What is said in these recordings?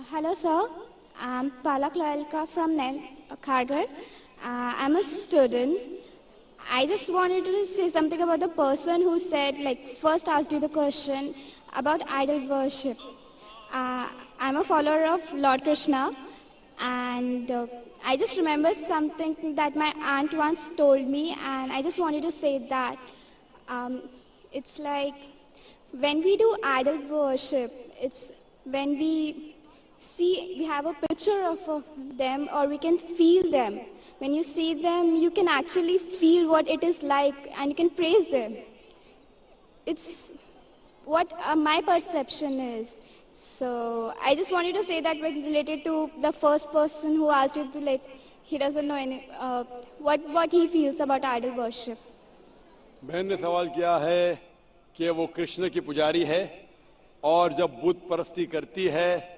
Hello, sir. I'm Palak Lalka from Kharghar. I'm a student. I just wanted to say something about the person who said, first asked you the question about idol worship. I'm a follower of Lord Krishna, and I just remember something that my aunt once told me, and I just wanted to say that it's like when we do idol worship, it's when we have a picture of them, or we can feel them. When you see them, you can actually feel what it is like, and you can praise them. It's what my perception is. So I just wanted to say that related to the first person who asked you to he doesn't know what he feels about idol worship. बहन ने सवाल किया है कि वो कृष्ण की पुजारी है और जब बुत परस्ती करती है,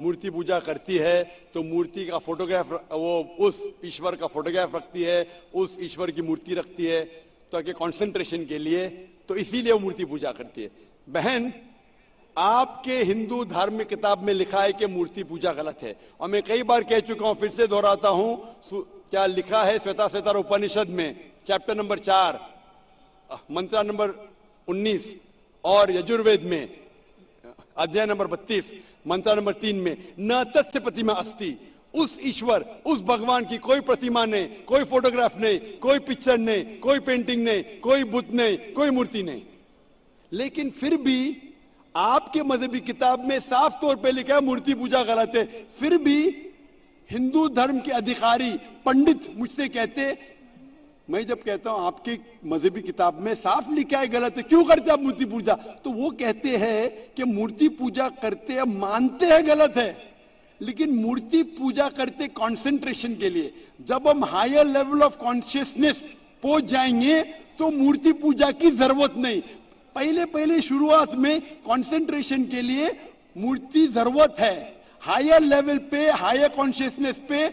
मूर्ति पूजा करती है, तो मूर्ति का फोटोग्राफ, वो उस ईश्वर का फोटोग्राफ रखती है, उस ईश्वर की मूर्ति रखती है ताकि कंसंट्रेशन के लिए, तो इसीलिए वो मूर्ति पूजा करती है। बहन, आपके हिंदू धार्मिक किताब में लिखा है कि मूर्ति पूजा गलत है, और मैं कई बार कह चुका हूं, फिर से दोहराता हूं, क्या लिखा है श्वेताश्वेतर उपनिषद में चैप्टर नंबर 4 मंत्र नंबर 19 और यजुर्वेद में अध्याय नंबर 32 मंत्र नंबर 3 में, न तस्य प्रतिमा अस्ति, उस ईश्वर, उस भगवान की कोई प्रतिमा नहीं, कोई फोटोग्राफ नहीं, कोई पिक्चर नहीं, कोई पेंटिंग नहीं, कोई बुत नहीं, कोई मूर्ति नहीं। लेकिन फिर भी आपके मजहबी किताब में साफ तौर पे लिखा है मूर्ति पूजा गलत है। फिर भी हिंदू धर्म के अधिकारी पंडित मुझसे कहते, मैं जब कहता हूं आपकी मजहबी किताब में साफ लिखा है गलत है, क्यों करते आप मूर्ति पूजा, तो वो कहते हैं कि मूर्ति पूजा करते हैं, मानते हैं गलत है, लेकिन मूर्ति पूजा करते कंसंट्रेशन के लिए। जब हम हायर लेवल ऑफ कॉन्शियसनेस पहुंच जाएंगे तो मूर्ति पूजा की जरूरत नहीं। पहले शुरुआत में कंसंट्रेशन के लिए मूर्ति जरूरत है, हायर लेवल पे, हायर कॉन्शियसनेस पे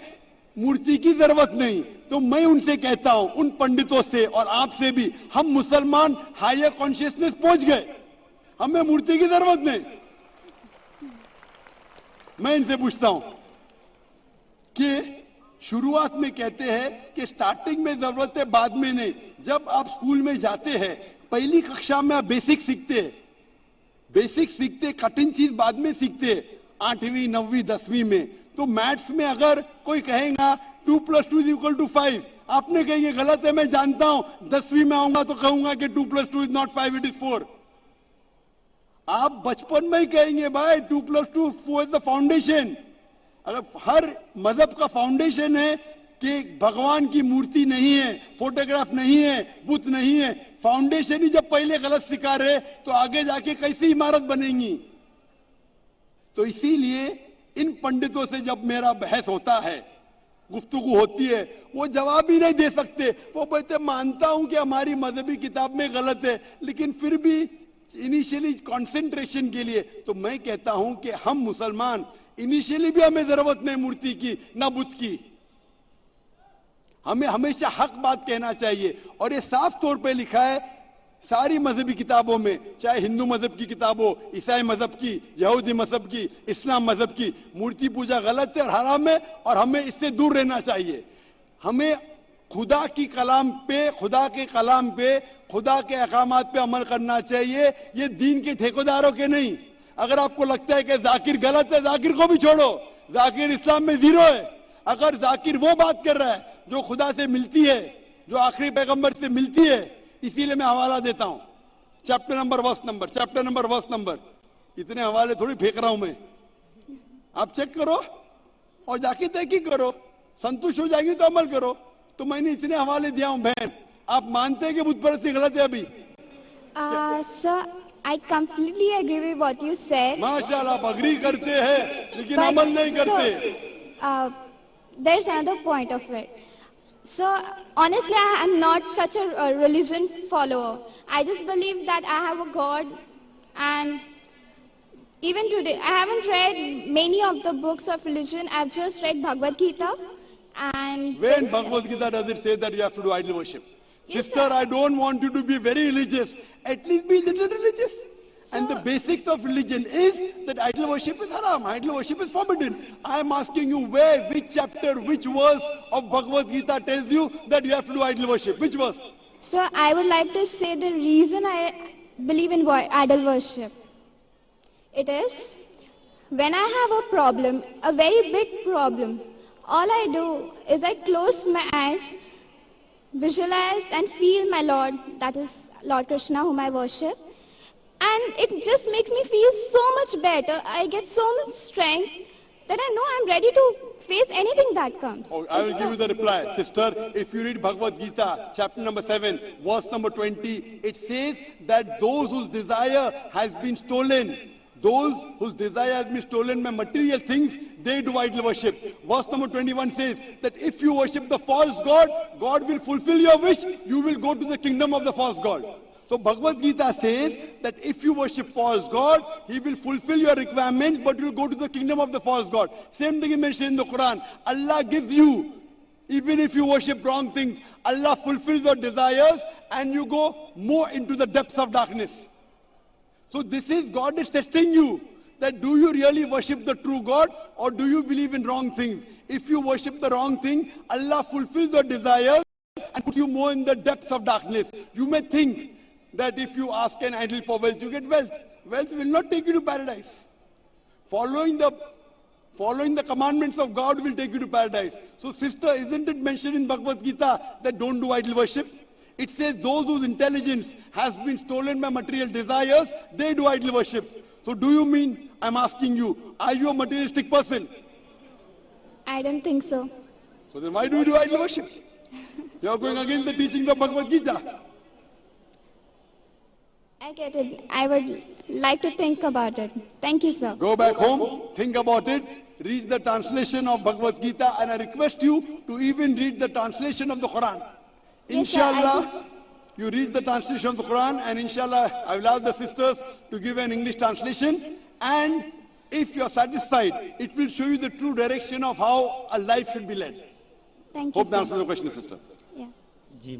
मूर्ति की जरूरत नहीं। तो मैं उनसे कहता हूं, उन पंडितों से और आपसे भी, हम मुसलमान हायर कॉन्शियसनेस पहुंच गए, हमें मूर्ति की जरूरत नहीं। मैं इनसे पूछता हूं कि शुरुआत में कहते हैं कि स्टार्टिंग में जरूरत है, बाद में नहीं। जब आप स्कूल में जाते हैं, पहली कक्षा में आप बेसिक सीखते, कठिन चीज बाद में सीखते, 8वीं 9वीं 10वीं में। तो मैथ्स में अगर कोई कहेगा 2 + 2 = 5, आपने कहेंगे गलत है, मैं जानता हूं, 10वीं में आऊंगा तो कहूंगा कि 2 + 2 = not 5, it is 4। आप बचपन में ही कहेंगे भाई 2 + 2 4 इज द फाउंडेशन। अगर हर मजहब का फाउंडेशन है कि भगवान की मूर्ति नहीं है, फोटोग्राफ नहीं है, बुत नहीं है, फाउंडेशन ही जब पहले गलत सिखा रहे तो आगे जाके कैसी इमारत बनेगी। तो इसीलिए इन पंडितों से जब मेरा बहस होता है, गुफ्तगू होती है, वो जवाब ही नहीं दे सकते। वो बोलते मानता हूं कि हमारी मजहबी किताब में गलत है, लेकिन फिर भी इनिशियली कंसंट्रेशन के लिए। तो मैं कहता हूं कि हम मुसलमान इनिशियली भी हमें जरूरत नहीं मूर्ति की ना बुत की, हमें हमेशा हक बात कहना चाहिए। और ये साफ तौर पे लिखा है सारी मजहबी किताबों में, चाहे हिंदू मजहब की किताब हो, ईसाई मजहब की, यहूदी मजहब की, इस्लाम मजहब की, मूर्ति पूजा गलत है और हराम है, और हमें इससे दूर रहना चाहिए। हमें खुदा की कलाम पे, खुदा के कलाम पे, खुदा के अहकामात पे अमल करना चाहिए, ये दीन के ठेकेदारों के नहीं। अगर आपको लगता है कि जाकिर गलत है, जाकिर को भी छोड़ो, जाकिर इस्लाम में 0 है। अगर जाकिर वो बात कर रहा है जो खुदा से मिलती है, जो आखिरी पैगंबर से मिलती है, इसीलिए मैं हवाला देता हूं, चैप्टर नंबर वर्स नंबर। इतने हवाले थोड़ी फेंक रहा हूं मैं, आप चेक करो और जाके तहकीक करो, संतुष्ट हो जाएंगे तो अमल करो। तो मैंने इतने हवाले दिया हूं। बहन, आप मानते हैं कि बुत परस्ती गलत है अभी? Sir, I completely agree with what you said. माशाल्लाह, आप अग्री करते हैं लेकिन अमल नहीं करते। There's another point of it. So honestly, I am not such a religion follower. I just believe that I have a God, and even today, I haven't read many of the books of religion. I've just read Bhagavad Gita. And when Bhagavad Gita does it say that you have to do idol worship? Yes, Sister, sir. I don't want you to be very religious. At least be a little religious. And the basics of religion is that idol worship is haram, idol worship is forbidden. I am asking you where, which chapter, which verse of Bhagavad Gita tells you that you have to do idol worship? Which verse? So I would like to say the reason I believe in idol worship. It is when I have a problem, a very big problem, all I do is I close my eyes, visualize and feel my Lord, that is Lord Krishna whom I worship. And it just makes me feel so much better. I get so much strength that I know I'm ready to face anything that comes. Oh, I will give you the reply. Sister, if you read Bhagavad Gita, chapter number 7, verse number 20, it says that those whose desire has been stolen, those whose desire has been stolen by material things, they do idol worship. Verse number 21 says that if you worship the false god, God will fulfill your wish, you will go to the kingdom of the false god. So Bhagavad Gita says that if you worship false god, he will fulfill your requirements, but you will go to the kingdom of the false god. Same thing is mentioned in the Quran. Allah gives you, even if you worship wrong things, Allah fulfills your desires and you go more into the depths of darkness. So this is, God is testing you, that do you really worship the true God or do you believe in wrong things? If you worship the wrong thing, Allah fulfills your desires and puts you more in the depths of darkness. You may think that if you ask an idol for wealth, you get wealth. Wealth will not take you to paradise. Following the commandments of God will take you to paradise. So sister, isn't it mentioned in Bhagavad Gita that don't do idol worship? It says those whose intelligence has been stolen by material desires, they do idol worship. So do you mean, I'm asking you, are you a materialistic person? I don't think so. So then why do you do idol worship? You are going against the teachings of Bhagavad Gita. I get it. I would like to think about it. Thank you, sir. Go back home, think about it, read the translation of Bhagavad Gita, and I request you to even read the translation of the Quran. Yes, sir, Inshallah, you read the translation of the Quran, and inshallah, I will ask the sisters to give an English translation. And if you are satisfied, it will show you the true direction of how a life should be led. Thank you, Hope that sir. answers the question, sister. Yeah. Ji,